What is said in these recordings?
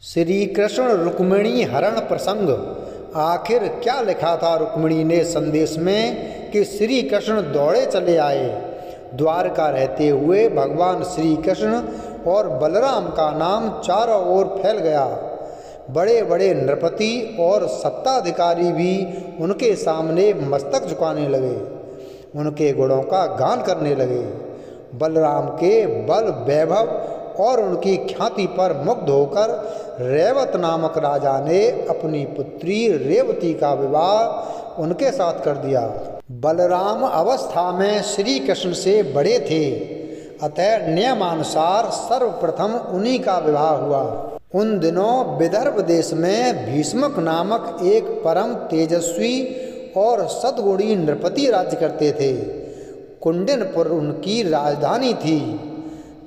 श्री कृष्ण रुक्मिणी हरण प्रसंग। आखिर क्या लिखा था रुक्मिणी ने संदेश में कि श्री कृष्ण दौड़े चले आए। द्वारका रहते हुए भगवान श्री कृष्ण और बलराम का नाम चारों ओर फैल गया। बड़े बड़े नृपति और सत्ताधिकारी भी उनके सामने मस्तक झुकाने लगे, उनके गुणों का गान करने लगे। बलराम के बल वैभव और उनकी ख्याति पर मुग्ध होकर रेवत नामक राजा ने अपनी पुत्री रेवती का विवाह उनके साथ कर दिया। बलराम अवस्था में श्री कृष्ण से बड़े थे, अतः नियमानुसार सर्वप्रथम उन्हीं का विवाह हुआ। उन दिनों विदर्भ देश में भीष्मक नामक एक परम तेजस्वी और सद्गुणी नृपति राज्य करते थे। कुंडिनपुर उनकी राजधानी थी।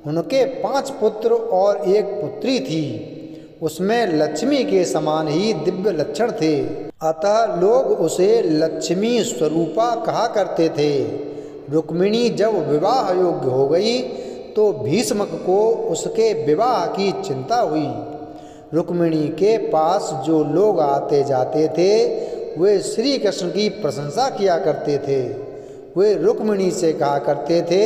उनके 5 पुत्र और 1 पुत्री थी। उसमें लक्ष्मी के समान ही दिव्य लक्षण थे, अतः लोग उसे लक्ष्मी स्वरूपा कहा करते थे। रुक्मिणी जब विवाह योग्य हो गई तो भीष्मक को उसके विवाह की चिंता हुई। रुक्मिणी के पास जो लोग आते जाते थे वे श्री कृष्ण की प्रशंसा किया करते थे। वे रुक्मिणी से कहा करते थे,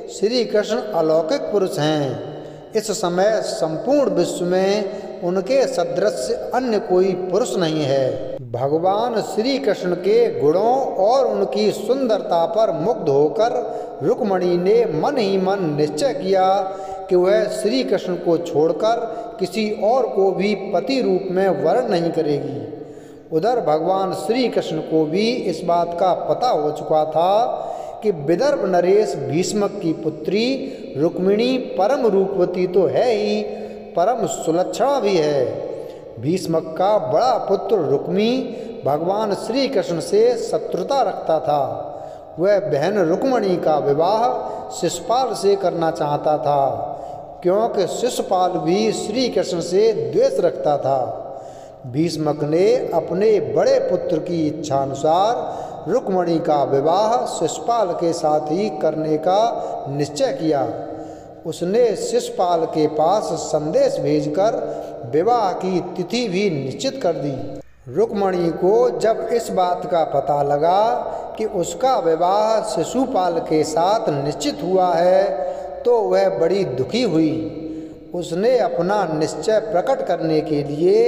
श्री कृष्ण अलौकिक पुरुष हैं। इस समय संपूर्ण विश्व में उनके सदृश अन्य कोई पुरुष नहीं है। भगवान श्री कृष्ण के गुणों और उनकी सुंदरता पर मुग्ध होकर रुक्मिणी ने मन ही मन निश्चय किया कि वह श्री कृष्ण को छोड़कर किसी और को भी पति रूप में वरण नहीं करेगी। उधर भगवान श्री कृष्ण को भी इस बात का पता हो चुका था कि विदर्भ नरेश भीष्मक की पुत्री रुक्मिणी परम रूपवती तो है ही, परम सुलक्षणा भी है। भीष्मक का बड़ा पुत्र रुक्मी भगवान श्री कृष्ण से शत्रुता रखता था। वह बहन रुक्मिणी का विवाह शिशुपाल से करना चाहता था, क्योंकि शिशुपाल भी श्री कृष्ण से द्वेष रखता था। भीष्मक ने अपने बड़े पुत्र की इच्छानुसार रुक्मिणी का विवाह शिशुपाल के साथ ही करने का निश्चय किया। उसने शिशुपाल के पास संदेश भेजकर विवाह की तिथि भी निश्चित कर दी। रुक्मिणी को जब इस बात का पता लगा कि उसका विवाह शिशुपाल के साथ निश्चित हुआ है तो वह बड़ी दुखी हुई। उसने अपना निश्चय प्रकट करने के लिए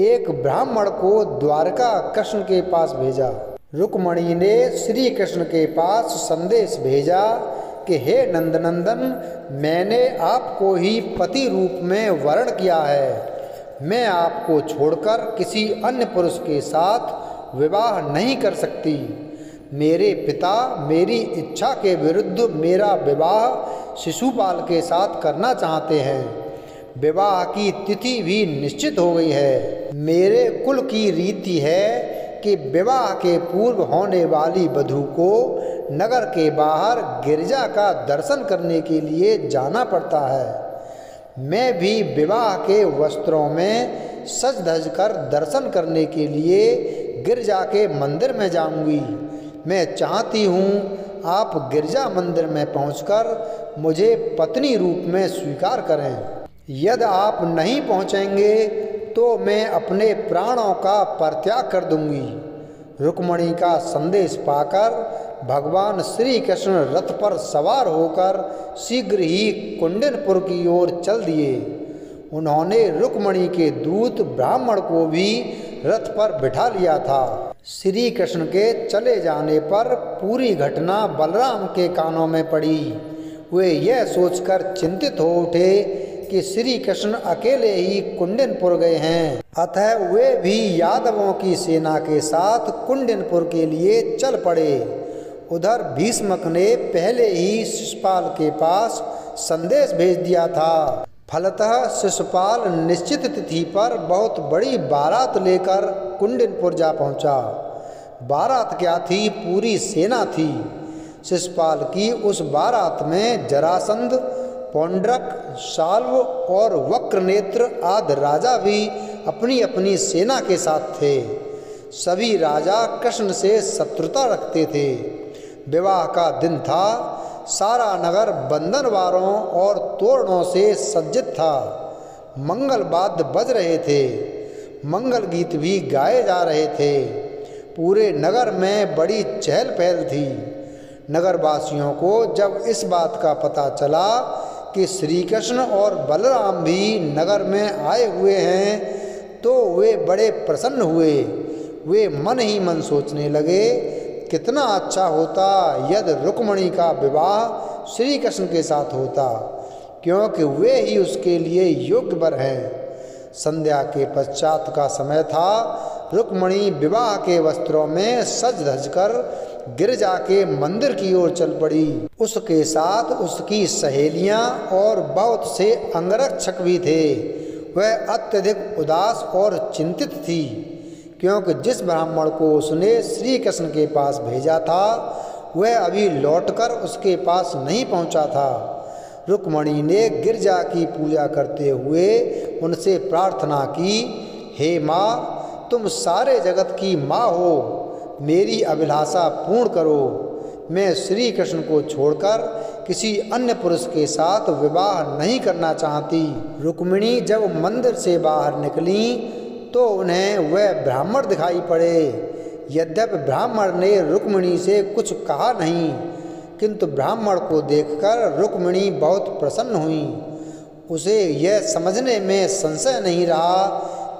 एक ब्राह्मण को द्वारका कृष्ण के पास भेजा। रुक्मिणी ने श्री कृष्ण के पास संदेश भेजा कि हे नंदनंदन, मैंने आपको ही पति रूप में वरण किया है। मैं आपको छोड़कर किसी अन्य पुरुष के साथ विवाह नहीं कर सकती। मेरे पिता मेरी इच्छा के विरुद्ध मेरा विवाह शिशुपाल के साथ करना चाहते हैं। विवाह की तिथि भी निश्चित हो गई है। मेरे कुल की रीति है कि विवाह के पूर्व होने वाली वधू को नगर के बाहर गिरजा का दर्शन करने के लिए जाना पड़ता है। मैं भी विवाह के वस्त्रों में सज धज कर दर्शन करने के लिए गिरजा के मंदिर में जाऊंगी। मैं चाहती हूँ आप गिरजा मंदिर में पहुंचकर मुझे पत्नी रूप में स्वीकार करें। यदि आप नहीं पहुँचेंगे तो मैं अपने प्राणों का परित्याग कर दूंगी। रुक्मिणी का संदेश पाकर भगवान श्री कृष्ण रथ पर सवार होकर शीघ्र ही कुंडिनपुर की ओर चल दिए। उन्होंने रुक्मिणी के दूत ब्राह्मण को भी रथ पर बिठा लिया था। श्री कृष्ण के चले जाने पर पूरी घटना बलराम के कानों में पड़ी। वे यह सोचकर चिंतित हो उठे कि श्री कृष्ण अकेले ही कुंडिनपुर गए हैं, अतः वे भी यादवों की सेना के साथ कुंडिनपुर के लिए चल पड़े। उधर भीष्मक ने पहले ही शिशुपाल के पास संदेश भेज दिया था। फलतः शिशुपाल निश्चित तिथि पर बहुत बड़ी बारात लेकर कुंडिनपुर जा पहुंचा। बारात क्या थी, पूरी सेना थी। शिशुपाल की उस बारात में जरासंध, पौंड्रक, शाल्व और वक्रनेत्र आदि राजा भी अपनी अपनी सेना के साथ थे। सभी राजा कृष्ण से शत्रुता रखते थे। विवाह का दिन था। सारा नगर बंधनवारों और तोरणों से सज्जित था। मंगल वाद्य बज रहे थे, मंगल गीत भी गाए जा रहे थे। पूरे नगर में बड़ी चहल पहल थी। नगरवासियों को जब इस बात का पता चला कि श्री कृष्ण और बलराम भी नगर में आए हुए हैं तो वे बड़े प्रसन्न हुए। वे मन ही मन सोचने लगे, कितना अच्छा होता यदि रुक्मिणी का विवाह श्री कृष्ण के साथ होता, क्योंकि वे ही उसके लिए योग्य वर हैं। संध्या के पश्चात का समय था। रुक्मिणी विवाह के वस्त्रों में सज धज कर गिरजा के मंदिर की ओर चल पड़ी। उसके साथ उसकी सहेलियां और बहुत से अंगरक्षक भी थे। वह अत्यधिक उदास और चिंतित थी, क्योंकि जिस ब्राह्मण को उसने श्री कृष्ण के पास भेजा था वह अभी लौटकर उसके पास नहीं पहुंचा था। रुक्मिणी ने गिरजा की पूजा करते हुए उनसे प्रार्थना की, हे माँ, तुम सारे जगत की माँ हो, मेरी अभिलाषा पूर्ण करो। मैं श्री कृष्ण को छोड़कर किसी अन्य पुरुष के साथ विवाह नहीं करना चाहती। रुक्मिणी जब मंदिर से बाहर निकली तो उन्हें वह ब्राह्मण दिखाई पड़े। यद्यपि ब्राह्मण ने रुक्मिणी से कुछ कहा नहीं, किंतु ब्राह्मण को देखकर रुक्मिणी बहुत प्रसन्न हुई। उसे यह समझने में संशय नहीं रहा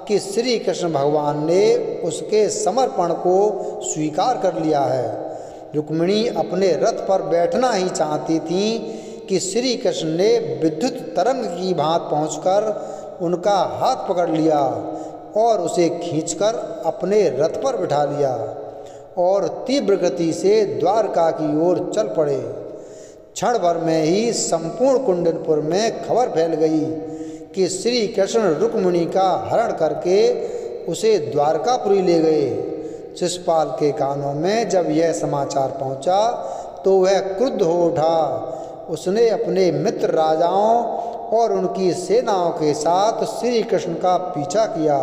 कि श्री कृष्ण भगवान ने उसके समर्पण को स्वीकार कर लिया है। रुक्मिणी अपने रथ पर बैठना ही चाहती थी कि श्री कृष्ण ने विद्युत तरंग की भांति पहुंचकर उनका हाथ पकड़ लिया और उसे खींचकर अपने रथ पर बिठा लिया और तीव्र गति से द्वारका की ओर चल पड़े। क्षण भर में ही संपूर्ण कुंडनपुर में खबर फैल गई कि श्री कृष्ण रुक्मिणी का हरण करके उसे द्वारकापुरी ले गए। शिशुपाल के कानों में जब यह समाचार पहुंचा तो वह क्रुद्ध हो उठा। उसने अपने मित्र राजाओं और उनकी सेनाओं के साथ श्री कृष्ण का पीछा किया,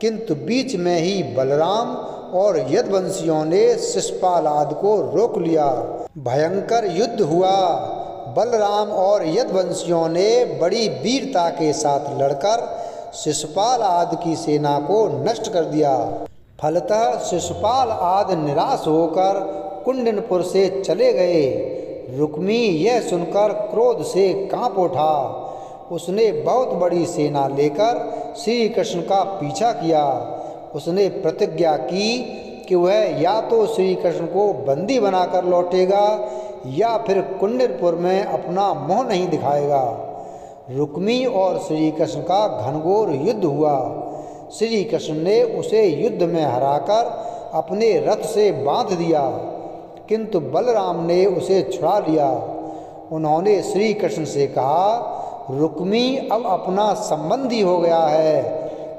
किंतु बीच में ही बलराम और यदुवंशियों ने शिशुपाल आदि को रोक लिया। भयंकर युद्ध हुआ। बलराम और यदुवंशियों ने बड़ी वीरता के साथ लड़कर शिशुपाल आदि की सेना को नष्ट कर दिया। फलतः शिशुपाल आदि निराश होकर कुंडनपुर से चले गए। रुक्मी यह सुनकर क्रोध से कांप उठा। उसने बहुत बड़ी सेना लेकर श्री कृष्ण का पीछा किया। उसने प्रतिज्ञा की कि वह या तो श्री कृष्ण को बंदी बनाकर लौटेगा या फिर कुंडनपुर में अपना मुँह नहीं दिखाएगा। रुक्मी और श्री कृष्ण का घनघोर युद्ध हुआ। श्री कृष्ण ने उसे युद्ध में हराकर अपने रथ से बांध दिया, किंतु बलराम ने उसे छुड़ा लिया। उन्होंने श्री कृष्ण से कहा, रुक्मी अब अपना संबंधी हो गया है,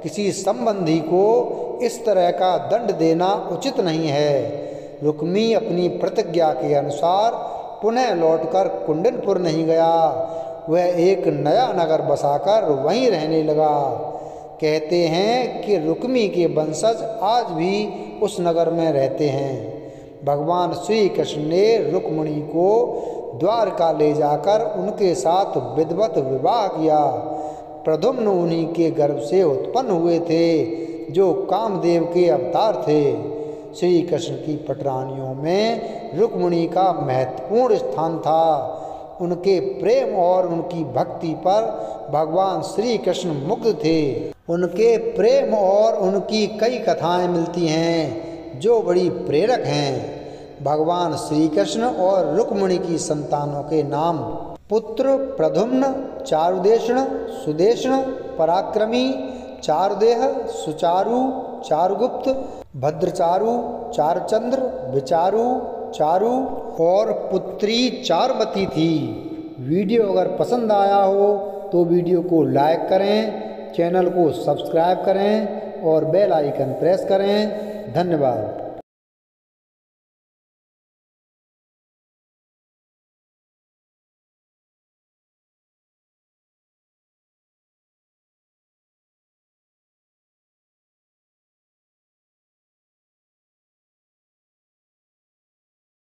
किसी संबंधी को इस तरह का दंड देना उचित नहीं है। रुक्मी अपनी प्रतिज्ञा के अनुसार पुनः लौटकर कुंडनपुर नहीं गया। वह एक नया नगर बसाकर वहीं रहने लगा। कहते हैं कि रुक्मी के वंशज आज भी उस नगर में रहते हैं। भगवान श्री कृष्ण ने रुक्मिणी को द्वारका ले जाकर उनके साथ विधिवत विवाह किया। प्रद्युम्न उन्हीं के गर्भ से उत्पन्न हुए थे, जो कामदेव के अवतार थे। श्री कृष्ण की पटरानियों में रुक्मिणी का महत्वपूर्ण स्थान था। उनके प्रेम और उनकी भक्ति पर भगवान श्री कृष्ण मुग्ध थे। उनके प्रेम और उनकी कई कथाएं मिलती हैं जो बड़ी प्रेरक हैं। भगवान श्री कृष्ण और रुक्मिणी की संतानों के नाम पुत्र प्रद्युम्न, चारुदेषण, सुदेषण, पराक्रमी, चारुदेह, सुचारु, चारुगुप्त, भद्रचारु, चारुचंद्र, विचारु, चारु और पुत्री चारुमती थी। वीडियो अगर पसंद आया हो तो वीडियो को लाइक करें, चैनल को सब्सक्राइब करें और बेल आइकन प्रेस करें। धन्यवाद।